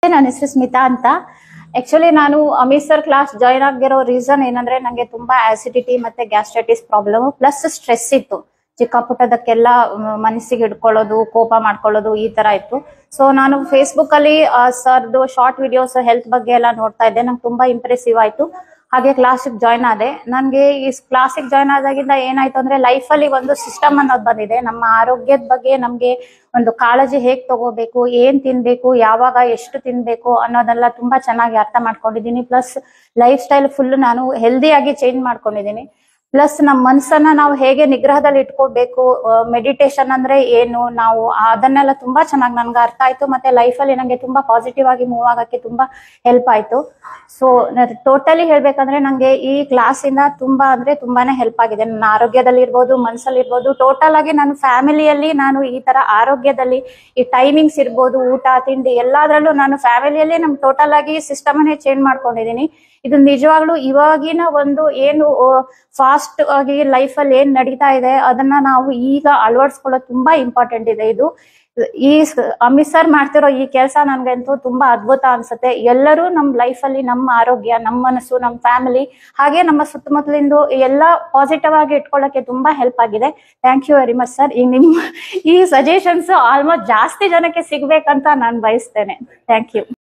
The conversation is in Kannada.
ನಮಸ್ತೆ, ನನ್ನ ಹೆಸರು ಸ್ಮಿತಾ ಅಂತ. ಆಕ್ಚುಲಿ ನಾನು ಅಮಿತ್ ಸರ್ ಕ್ಲಾಸ್ ಜಾಯ್ನ್ ಆಗಿರೋ ರೀಸನ್ ಏನಂದ್ರೆ ನಂಗೆ ತುಂಬಾ ಆಸಿಡಿಟಿ ಮತ್ತೆ ಗ್ಯಾಸ್ಟ್ರೈಟಿಸ್ ಪ್ರಾಬ್ಲಮ್ ಪ್ಲಸ್ ಸ್ಟ್ರೆಸ್ ಇತ್ತು. ಚಿಕ್ಕ ಪುಟ್ಟದಕ್ಕೆಲ್ಲ ಮನಸ್ಸಿಗೆ ಹಿಡ್ಕೊಳ್ಳೋದು, ಕೋಪ ಮಾಡ್ಕೊಳ್ಳೋದು ಈ ತರ ಇತ್ತು. ಸೊ ನಾನು ಫೇಸ್ಬುಕ್ ಅಲ್ಲಿ ಸರ್ದು ಶಾರ್ಟ್ ವಿಡಿಯೋಸ್ ಹೆಲ್ತ್ ಬಗ್ಗೆ ಎಲ್ಲ ನೋಡ್ತಾ ಇದ್ದೆ. ನಂಗೆ ತುಂಬಾ ಇಂಪ್ರೆಸಿವ್ ಆಯ್ತು. ಹಾಗೆ ಕ್ಲಾಸಿಗೆ ಜಾಯ್ನ್ ಆದೆ. ನನ್ಗೆ ಈ ಕ್ಲಾಸಿಗೆ ಜಾಯ್ನ್ ಆದಾಗಿಂದ ಏನಾಯ್ತು ಅಂದ್ರೆ ಲೈಫ್ ಅಲ್ಲಿ ಒಂದು ಸಿಸ್ಟಮ್ ಅನ್ನೋದು ಬಂದಿದೆ. ನಮ್ಮ ಆರೋಗ್ಯದ ಬಗ್ಗೆ ನಮ್ಗೆ ಒಂದು ಕಾಳಜಿ ಹೇಗ್ ತಗೋಬೇಕು, ಏನ್ ತಿನ್ಬೇಕು, ಯಾವಾಗ ಎಷ್ಟು ತಿನ್ಬೇಕು ಅನ್ನೋದೆಲ್ಲ ತುಂಬಾ ಚೆನ್ನಾಗಿ ಅರ್ಥ ಮಾಡ್ಕೊಂಡಿದೀನಿ. ಪ್ಲಸ್ ಲೈಫ್ ಸ್ಟೈಲ್ ಫುಲ್ ನಾನು ಹೆಲ್ದಿಯಾಗಿ ಚೇಂಜ್ ಮಾಡ್ಕೊಂಡಿದೀನಿ. ಪ್ಲಸ್ ನಮ್ಮ ಮನಸ್ಸನ್ನ ನಾವು ಹೇಗೆ ನಿಗ್ರಹದಲ್ಲಿ ಇಟ್ಕೋಬೇಕು, ಮೆಡಿಟೇಷನ್ ಅಂದ್ರೆ ಏನು, ನಾವು ಅದನ್ನೆಲ್ಲ ತುಂಬಾ ಚೆನ್ನಾಗಿ ನನ್ಗೆ ಅರ್ಥ ಆಯ್ತು. ಮತ್ತೆ ಲೈಫ್ ಅಲ್ಲಿ ನಂಗೆ ತುಂಬಾ ಪಾಸಿಟಿವ್ ಆಗಿ ಮೂವ್ ಆಗಕ್ಕೆ ತುಂಬಾ ಹೆಲ್ಪ್ ಆಯ್ತು. ಸೊ ಟೋಟಲಿ ಹೇಳ್ಬೇಕಂದ್ರೆ ನಂಗೆ ಈ ಕ್ಲಾಸ್ ಇಂದ ತುಂಬಾ ಅಂದ್ರೆ ತುಂಬಾನೇ ಹೆಲ್ಪ್ ಆಗಿದೆ. ನನ್ನ ಆರೋಗ್ಯದಲ್ಲಿ ಇರ್ಬೋದು, ಮನಸ್ಸಲ್ಲಿ ಇರ್ಬೋದು, ಟೋಟಲ್ ಆಗಿ ನಾನು ಫ್ಯಾಮಿಲಿಯಲ್ಲಿ ನಾನು ಈ ತರ ಆರೋಗ್ಯದಲ್ಲಿ ಈ ಟೈಮಿಂಗ್ಸ್ ಇರ್ಬೋದು, ಊಟ ತಿಂಡಿ ಎಲ್ಲಾದ್ರಲ್ಲೂ ನಾನು ಫ್ಯಾಮಿಲಿಯಲ್ಲಿ ನಮ್ ಟೋಟಲ್ ಆಗಿ ಸಿಸ್ಟಮ್ ಅನ್ನೇ ಚೇಂಜ್ ಮಾಡ್ಕೊಂಡಿದೀನಿ. ಇದು ನಿಜವಾಗ್ಲೂ ಇವಾಗಿನ ಒಂದು ಏನು ಫಾಸ್ಟ್ ಆಗಿ ಲೈಫ್ ಅಲ್ಲಿ ಏನ್ ನಡೀತಾ ಇದೆ ಅದನ್ನ ನಾವು ಈಗ ಅಳವಡಿಸ್ಕೊಳ್ಳೋದು ತುಂಬಾ ಇಂಪಾರ್ಟೆಂಟ್ ಇದೆ. ಇದು ಈ ಅಮಿತ್ ಸರ್ ಮಾಡ್ತಿರೋ ಈ ಕೆಲಸ ನನ್ಗಂತೂ ತುಂಬಾ ಅದ್ಭುತ ಅನ್ಸುತ್ತೆ. ಎಲ್ಲರೂ ನಮ್ ಲೈಫ್ ಅಲ್ಲಿ ನಮ್ಮ ಆರೋಗ್ಯ, ನಮ್ಮ ಮನಸ್ಸು, ನಮ್ಮ ಫ್ಯಾಮಿಲಿ ಹಾಗೆ ನಮ್ಮ ಸುತ್ತಮುತ್ತಲಿಂದು ಎಲ್ಲ ಪಾಸಿಟಿವ್ ಆಗಿ ಇಟ್ಕೊಳ್ಳಕ್ಕೆ ತುಂಬಾ ಹೆಲ್ಪ್ ಆಗಿದೆ. Thank you very much sir. ಈಗ ನಿಮ್ಮ ಈ ಸಜೆಷನ್ಸ್ ಆಲ್ಮೋಸ್ಟ್ ಜಾಸ್ತಿ ಜನಕ್ಕೆ ಸಿಗ್ಬೇಕಂತ ನಾನು ಬಯಸ್ತೇನೆ. Thank you.